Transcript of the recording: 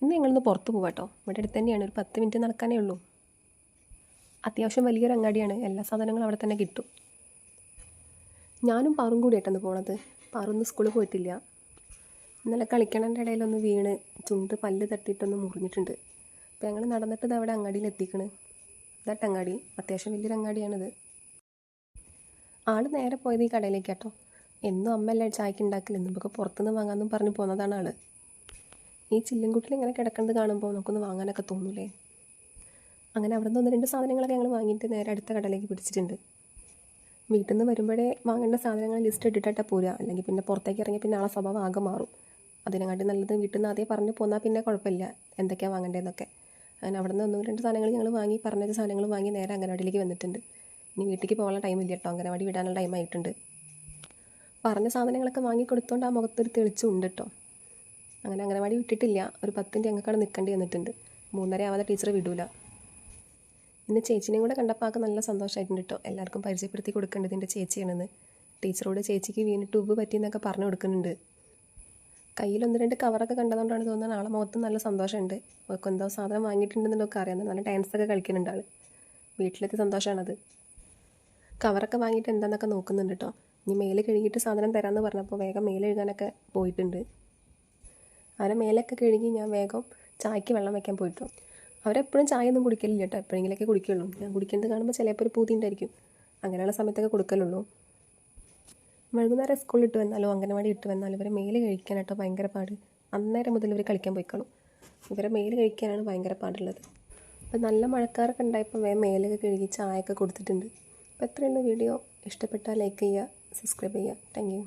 ഇന്ന് ഞങ്ങളിന്ന് പുറത്ത് പോവാട്ടോ. ഇവിടെ അടുത്ത് തന്നെയാണ്, ഒരു 10 മിനിറ്റ് നടക്കാനേ ഉള്ളൂ. അത്യാവശ്യം വലിയൊരു അങ്ങാടിയാണ്, എല്ലാ സാധനങ്ങളും അവിടെ തന്നെ കിട്ടും. ഞാനും പാറും കൂടിയായിട്ടാണ് പോണത്. പാറൊന്നും സ്കൂളിൽ പോയിട്ടില്ല. ഇന്നലെ കളിക്കണൻ്റെ ഇടയിലൊന്ന് വീണ് ചുണ്ട് പല്ല് തട്ടിയിട്ടൊന്ന് മുറിഞ്ഞിട്ടുണ്ട്. അപ്പോൾ ഞങ്ങൾ നടന്നിട്ട് ഇത് അവിടെ അങ്ങാടിയിൽ എത്തിക്കണ്. ഇതാട്ട് അങ്ങാടി, അത്യാവശ്യം വലിയൊരു അങ്ങാടിയാണിത്. ആൾ നേരെ പോയത് ഈ കടയിലേക്ക് കേട്ടോ. എന്നും അമ്മയല്ല ചായക്ക് ഉണ്ടാക്കില്ല, നമുക്ക് പുറത്തുനിന്ന് വാങ്ങാമെന്നും പറഞ്ഞ് പോകുന്നതാണ് ആൾ. ഈ ചില്ലുംകുട്ടിൽ ഇങ്ങനെ കിടക്കുന്നത് കാണുമ്പോൾ നമുക്കൊന്ന് വാങ്ങാനൊക്കെ തോന്നൂലേ. അങ്ങനെ അവിടെ നിന്ന് 1-2 സാധനങ്ങളൊക്കെ ഞങ്ങൾ വാങ്ങിയിട്ട് നേരെ അടുത്ത കടയിലേക്ക് പിടിച്ചിട്ടുണ്ട്. വീട്ടിൽ നിന്ന് വരുമ്പോഴേ വാങ്ങേണ്ട സാധനങ്ങൾ ലിസ്റ്റ് ഇട്ടിട്ടാണ് പോരുക, അല്ലെങ്കിൽ പിന്നെ പുറത്തേക്ക് ഇറങ്ങി പിന്നെ ആളെ സ്വഭാവം ആകെ മാറും. അതിനെക്കാട്ടി നല്ലത് വീട്ടിൽ നിന്ന് ആദ്യം പറഞ്ഞ് പോന്നാൽ പിന്നെ കുഴപ്പമില്ല എന്തൊക്കെയാണ് വാങ്ങേണ്ടതെന്നൊക്കെ. അങ്ങനെ അവിടെ നിന്ന് 1-2 സാധനങ്ങൾ ഞങ്ങൾ വാങ്ങി, പറഞ്ഞ സാധനങ്ങൾ വാങ്ങി നേരെ അംഗനവാടിയിലേക്ക് വന്നിട്ടുണ്ട്. ഇനി വീട്ടിലേക്ക് പോകാനുള്ള ടൈമില്ല കേട്ടോ, അംഗനവാടി വിടാനുള്ള ടൈമായിട്ടുണ്ട്. പറഞ്ഞ സാധനങ്ങളൊക്കെ വാങ്ങി കൊടുത്തോണ്ട് ആ മുഖത്തൊരു തെളിച്ചുണ്ട് കേട്ടോ. അങ്ങനെ അംഗനവാടി വിട്ടിട്ടില്ല, ഒരു 10 മിനിറ്റ് ഞങ്ങൾക്കവിടെ നിൽക്കേണ്ടി വന്നിട്ടുണ്ട്. 3:30 ആവാതെ ടീച്ചർ വിടൂല. ഇന്ന് ചേച്ചിനെയും കൂടെ കണ്ടപ്പോൾ ആൾക്ക് നല്ല സന്തോഷമായിട്ടുണ്ട് കേട്ടോ. എല്ലാവർക്കും പരിചയപ്പെടുത്തി കൊടുക്കേണ്ടത് എൻ്റെ ചേച്ചിയാണെന്ന്. ടീച്ചറോട് ചേച്ചിക്ക് വീണിട്ട് ഉപ്പ് പറ്റിയെന്നൊക്കെ പറഞ്ഞു കൊടുക്കുന്നുണ്ട്. കയ്യിൽ 1-2 കവറൊക്കെ കണ്ടതുകൊണ്ടാണ് തോന്നുന്നത് ആളെ മുഖത്ത് നല്ല സന്തോഷമുണ്ട്. അവർക്ക് എന്തോ സാധനം വാങ്ങിയിട്ടുണ്ടെന്നൊക്കെ അറിയാം, നല്ല ഡാൻസൊക്കെ കളിക്കുന്നുണ്ട് ആൾ. വീട്ടിലൊക്കെ സന്തോഷമാണത്. കവറൊക്കെ വാങ്ങിയിട്ട് എന്താണെന്നൊക്കെ നോക്കുന്നുണ്ട് കേട്ടോ. ഇനി മേല് കഴുകിയിട്ട് സാധനം തരാമെന്ന് പറഞ്ഞപ്പോൾ വേഗം മേല് കഴുകാനൊക്കെ പോയിട്ടുണ്ട്. അവരെ മേലൊക്കെ കഴുകി ഞാൻ വേഗം ചായക്ക് വെള്ളം വയ്ക്കാൻ പോയിട്ടു. അവരെപ്പോഴും ചായ ഒന്നും കുടിക്കലില്ല കേട്ടോ, എപ്പോഴെങ്കിലൊക്കെ കുടിക്കുള്ളൂ. ഞാൻ കുടിക്കുന്നത് കാണുമ്പോൾ ചിലപ്പോൾ ഒരു പൂതി ഉണ്ടായിരിക്കും, അങ്ങനെയുള്ള സമയത്തൊക്കെ കൊടുക്കലുള്ളൂ. വൈകുന്നേരം സ്കൂളിൽ ഇട്ട് വന്നാലോ അംഗനവാടി ഇട്ട് വന്നാലും ഇവരെ മേല് കഴിക്കാനായിട്ടോ ഭയങ്കര പാട്. അന്നേരം മുതൽ ഇവർ കളിക്കാൻ പോയിക്കോളും. ഇവരെ മേല് കഴിക്കാനാണ് ഭയങ്കര പാടുള്ളത്. അപ്പോൾ നല്ല മഴക്കാരൊക്കെ ഉണ്ടായപ്പോൾ വേഗം മേലൊക്കെ കഴുകി ചായയൊക്കെ കൊടുത്തിട്ടുണ്ട്. അപ്പോൾ എത്രയുള്ള വീഡിയോ ഇഷ്ടപ്പെട്ടാൽ ലൈക്ക് ചെയ്യുക, സബ്സ്ക്രൈബ് ചെയ്യുക. Thank you.